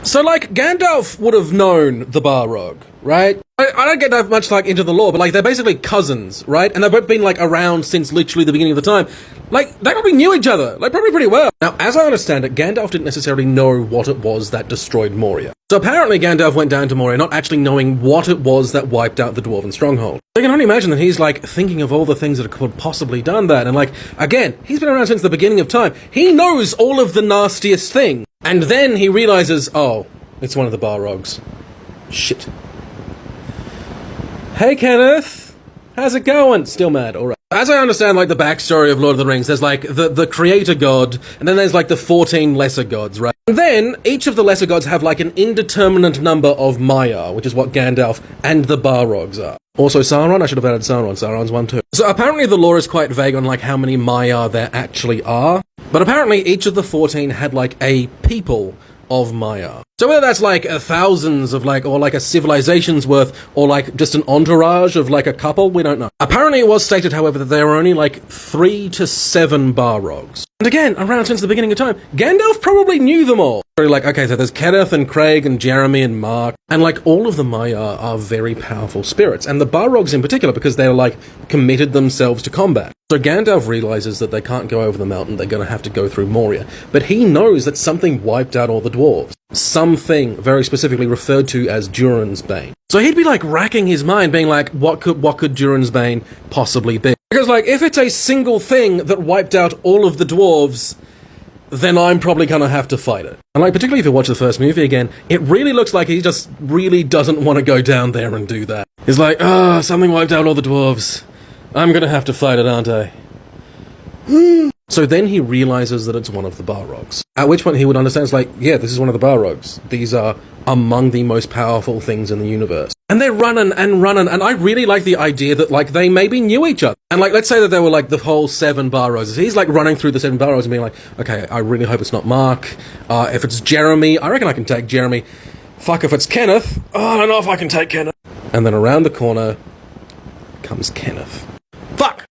So, like, Gandalf would have known the Balrog, right? I don't get that much, like, into the lore, but, like, they're basically cousins, right? And they've both been, like, around since literally the beginning of the time. Like, they probably knew each other, like, probably pretty well. Now, as I understand it, Gandalf didn't necessarily know what it was that destroyed Moria. So apparently Gandalf went down to Moria not actually knowing what it was that wiped out the Dwarven stronghold. I can only imagine that he's, like, thinking of all the things that could possibly done that, and, like, again, he's been around since the beginning of time. He knows all of the nastiest things. And then he realizes, oh, it's one of the Balrogs. Shit. Hey, Kenneth! How's it going? Still mad, alright. As I understand, like, the backstory of Lord of the Rings, there's, like, the creator god, and then there's, like, the 14 lesser gods, right? And then, each of the lesser gods have, like, an indeterminate number of Maiar, which is what Gandalf and the Balrogs are. Also Sauron, I should have added Sauron. Sauron's one too. So apparently the lore is quite vague on, like, how many Maiar there actually are, but apparently each of the 14 had, like, a people of Maiar. So whether that's, like, thousands of, like, or, like, a civilization's worth, or, like, just an entourage of, like, a couple, we don't know. Apparently it was stated, however, that there were only, like, 3 to 7 Balrogs. And again, around since the beginning of time, Gandalf probably knew them all. Like, okay, so there's Kenneth and Craig and Jeremy and Mark, and, like, all of the Maiar are very powerful spirits, and the Balrogs in particular, because they're, like, committed themselves to combat. So Gandalf realizes that they can't go over the mountain, they're gonna have to go through Moria. But he knows that something wiped out all the dwarves. Something very specifically referred to as Durin's Bane. So he'd be, like, racking his mind, being like, what could Durin's Bane possibly be? Because, like, if it's a single thing that wiped out all of the dwarves, then I'm probably gonna have to fight it. And, like, particularly if you watch the first movie again, it really looks like he just really doesn't want to go down there and do that. He's like, something wiped out all the dwarves. I'm gonna have to fight it, aren't I? So then he realizes that it's one of the Balrogs. At which point he would understand, it's like, yeah, this is one of the Balrogs. These are among the most powerful things in the universe. And they're running, and I really like the idea that, like, they maybe knew each other. And, like, let's say that there were, like, the whole 7 Balrogs. He's, like, running through the 7 Balrogs and being like, okay, I really hope it's not Mark. If it's Jeremy, I reckon I can take Jeremy. Fuck, if it's Kenneth, I don't know if I can take Kenneth. And then around the corner comes Kenneth.